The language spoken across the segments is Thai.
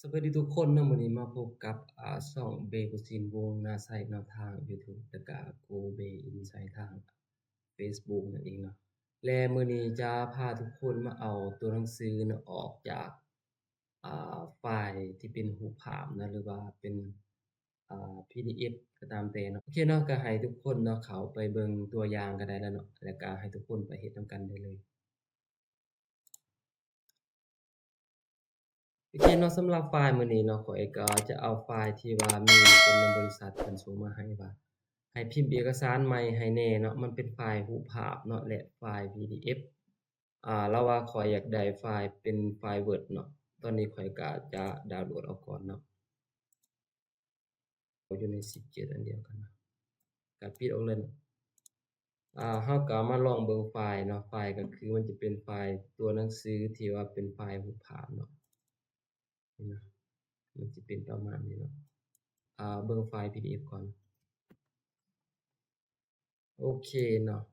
สวัสดีทุกคนเนาะมื้อนี้มาพบกับช่องเบกุสินวงศ์นาไซเนาะทางยูทูบแล้วก็โกเบอินไซต์ทางเฟซบุ๊กนั่นเองเนาะและมื้อนี้จะพาทุกคนมาเอาตัวหนังสือเนาะออกจากไฟล์ที่เป็นรูปภาพนะหรือว่าเป็นPDF ก็ตามแต่เนาะโอเคเนาะก็ให้ทุกคนเนาะเข้าไปเบิ่งตัวอย่างก็ได้แล้วเนาะแล้วก็ให้ทุกคนไปเฮ็ดนำกันได้เลย โอเคเนาะสำหรับไฟล์มื้อนี้เนาะข้อยก็จะเอาไฟล์ที่ว่ามีคนในบริษัทเพิ่นส่งมาให้ว่าให้พิมพ์เอกสารใหม่ให้แหน่เนาะมันเป็นไฟล์รูปภาพเนาะและไฟล์ PDF แล้วว่าข้อยอยากได้ไฟล์เป็นไฟล์ Word เนาะตอนนี้ข้อยก็จะดาวน์โหลดเอาก่อนเนาะอยู่ใน17อันเดียวกันเนาะก็ปิดออกเลยเนาะเราก็มาลองเบิ่งไฟล์เนาะไฟล์ก็คือมันจะเป็นไฟล์ตัวหนังสือที่ว่าเป็นไฟล์รูปภาพเนาะนี่นะมันสิเป็นประมาณนี้เนาะเบิ่งไฟล์ PDF ก่อน โอเคเนาะ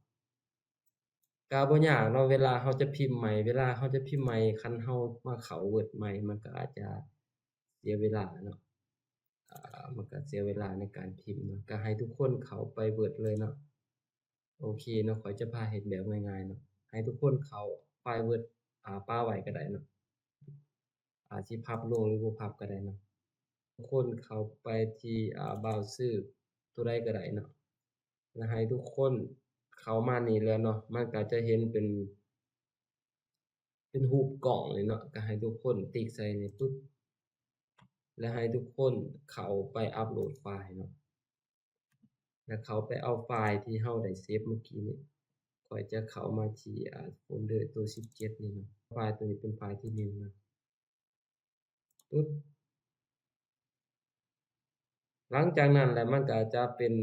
ก็บ่ยากเนาะเวลาเราจะพิมพ์ใหม่เวลาเราจะพิมพ์ใหม่คันเรามาเข้า Word ใหม่มันก็อาจจะเสียเวลาเนาะมันก็เสียเวลาในการพิมพ์เนาะก็ให้ทุกคนเข้าไป Word เลยเนาะโอเคเนาะข้อยจะพาเฮ็ดแบบง่ายๆเนาะให้ทุกคนเข้าไฟล์ Word ป้าไว้ก็ได้เนาะสิพับลงหรือบ่พับก็ได้เนาะทุกคนเข้าไปที่browser ตัวใดก็ได้เนาะแล้วให้ทุกคนเข้ามานี่แล้วเนาะมันก็จะเห็นเป็นรูปกล้องเลยเนาะก็ให้ทุกคนติ๊กใส่นี่ปึ๊บแล้วให้ทุกคนเข้าไปอัปโหลดไฟล์เนาะแล้วเข้าไปเอาไฟล์ที่เราได้เซฟเมื่อกี้นี้ข้อยจะเข้ามาที่โฟลเดอร์ตัว17นี่เนาะไฟล์ตัวนี้เป็นไฟล์ที่1เนาะปึ๊บหลังจากนั้นแล้วมันก็จะเป็น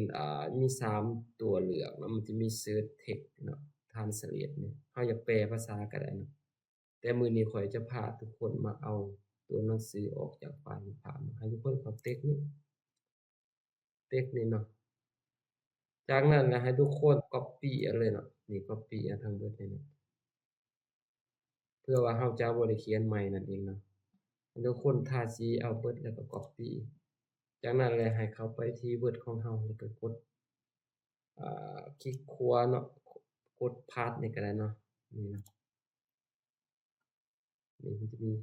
มี3ตัวเลือกเนาะมันจะมี Search Text เนาะ Translate เนี่ยเราอยากแปลภาษาก็ได้เนาะแต่มื้อนี้ข้อยจะพาทุกคนมาเอาตัวหนังสือออกจากไฟล์รูปภาพให้ทุกคนเข้าtext นี้เนาะ จากนั้นก็ให้ทุกคนก๊อบปี้เอาเลยเนาะนี่ก๊อบปี้เอาทั้งเบิดเลยเนาะเพื่อว่าเราจะบ่ได้เขียนใหม่นั่นเองเนาะให้ทุกคนทาสีเอาเบิดแล้วก็ก๊อบปี้จากนั้นแล้วให้เข้าไปที่ Word ของเราแล้วก็กดคลิกขวาเนาะกด Path นี่ก็ได้เนาะนี่เนาะนี่มันจะมี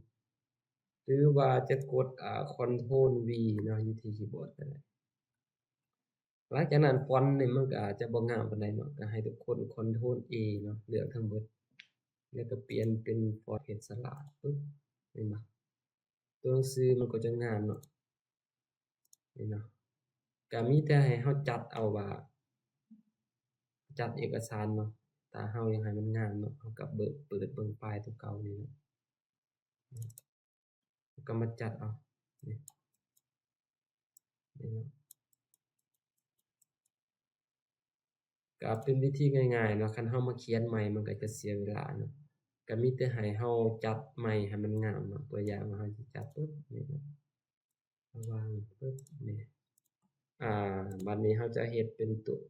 หรือว่าจะกดCtrl V เนาะอยู่ที่คีย์บอร์ดก็ได้หลังจากนั้นฟอนต์นี่มันก็อาจจะบ่งามปานใดเนาะก็ให้ทุกคน Ctrl A เนาะเลือกทั้งเบิดแล้วก็เปลี่ยนเป็นฟอนต์เห็นสลากปึ๊บเห็นบ่ตัวหนังสือมันก็จะงามเนาะนี่เนาะก็มีแต่ให้เราจัดเอาว่าจัดเอกสารเนาะถ้าเราอยากให้มันงามเนาะเราก็เปิดเบิ่งไฟล์ตัวเก่านี่เนาะแล้วก็มาจัดเอานี่นี่เนาะก็เป็นวิธีง่ายๆเนาะคันเรามาเขียนใหม่มันก็จะเสียเวลาเนาะก็มีแต่ให้เราจัดใหม่ให้มันงามเนาะตัวอย่างว่าเราสิจัดปึ๊บนี่เนาะวางปึ๊บนี่ บัดนี้เราจะเฮ็ดเป็นตัว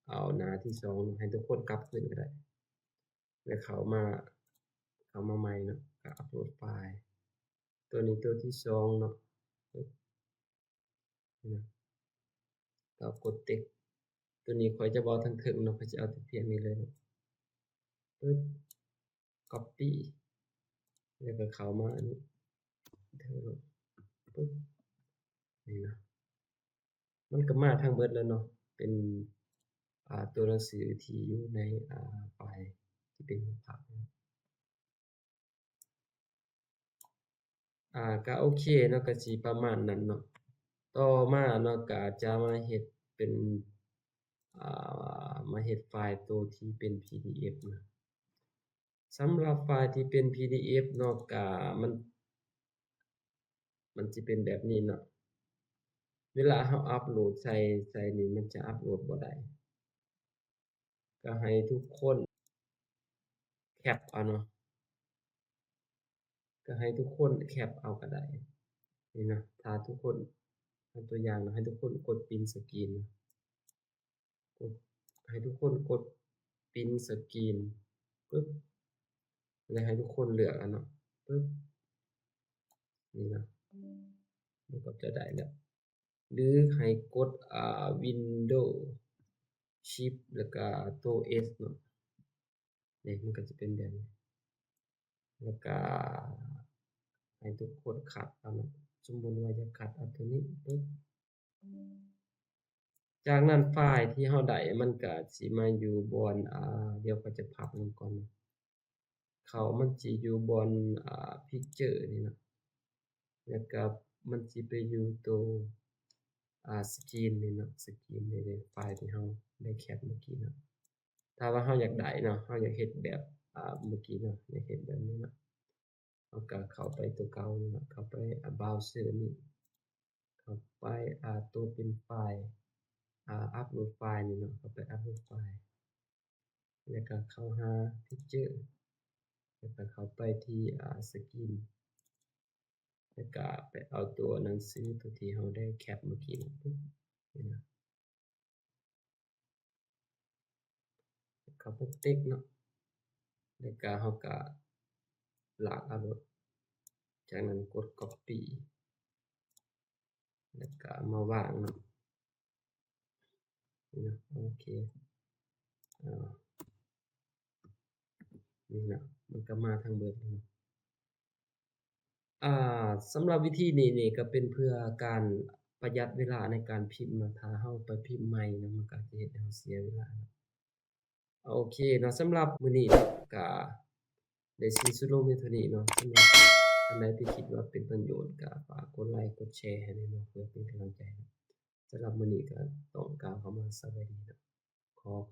เอาหน้าที่2ให้ทุกคนกลับคืนก็ได้แล้วเข้ามาใหม่เนาะก็อัปโหลดไฟล์ตัวนี้ตัวที่2เนาะปึ๊บนี่นะก็กด text ตัวนี้ข้อยจะบ่เอาทั้งเทิงเนาะข้อยสิเอาแต่เพียงนี้เลยเนาะปึ๊บ copy แล้วก็เข้ามาอันนี้เทิงปึ๊บนี่นะมันก็มาทั้งเบิดแล้วเนาะเป็นตัวหนังสือที่อยู่ในไฟล์ที่เป็นรูปภาพเนาะ ก็โอเคเนาะก็สิประมาณนั้นเนาะต่อมาเนาะก็จะมาเฮ็ดเป็นมาเฮ็ดไฟล์ตัวที่เป็น PDF นะสำหรับไฟล์ที่เป็น PDF เนาะก็มันสิเป็นแบบนี้เนาะเวลาเราอัปโหลดใส่นี่มันจะอัปโหลดบ่ได้ก็ให้ทุกคนแคปเอาเนาะก็ให้ทุกคนแคปเอาก็ได้นี่นะถ้าทุกคนตัวอย่างนะให้ทุกคนกด Print Screen กดให้ทุกคนกด Print Screen ปึ๊บแล้วให้ทุกคนเลือกอันเนาะปึ๊บนี่นะ มันก็จะได้แล้วหรือให้กดWindows Shift แล้วก็ตัว S เนาะนี่มันก็จะเป็นแบบนี้แล้วก็ให้ทุกคนขัดเอาเนาะสมมุติว่าจะขัดเอาตัวนี้ปึ๊บจากนั้นไฟล์ที่เราได้มันก็สิมาอยู่บนเดี๋ยวก็จะพับลงก่อนเนาะเขามันสิอยู่บนPicture นี่เนาะแล้วก็มันสิไปอยู่ตัวScreen นี่เนาะ Screen นี่เด้ไฟล์ที่เราได้แคปเมื่อกี้เนาะถ้าว่าเราอยากได้เนาะเราอยากเฮ็ดแบบเมื่อกี้เนาะอยากเฮ็ดแบบนี้เนาะเราก็เข้าไปตัวเก่านี่เนาะเข้าไปbrowser นี่เข้าไปตัวเป็นไฟล์upload ไฟล์นี่เนาะเข้าไป upload ไฟล์แล้วก็เข้าหา Picture แล้วก็เข้าไปที่Screen แล้วก็ไปเอาตัวหนังสือตัวที่เราได้แคปเมื่อกี้ปึ๊บนี่นะเข้าไปติ๊กเนาะแล้วก็เราก็ลากเอาโลดจากนั้นกด Copy แล้วก็มาวางเนาะนี่นะโอเคอ่านี่นะมันก็มาทั้งเบิดเลยเนาะสำหรับวิธีนี้ก็เป็นเพื่อการประหยัดเวลาในการพิมพ์เนาะถ้าเราไปพิมพ์ใหม่เนาะมันก็จะเฮ็ดให้เราเสียเวลาเนาะโอเคเนาะสำหรับมื้อนี้เนาะก็ได้สิ้นสุดลงเพียงเท่านี้เนาะสำหรับอันใดที่คิดว่าเป็นประโยชน์ก็ฝากกดไลก์กดแชร์ให้แหน่เนาะเพื่อเป็นกำลังใจเนาะสำหรับมื้อนี้ก็ต้องกล่าวคำว่าสวัสดีเนาะขอบ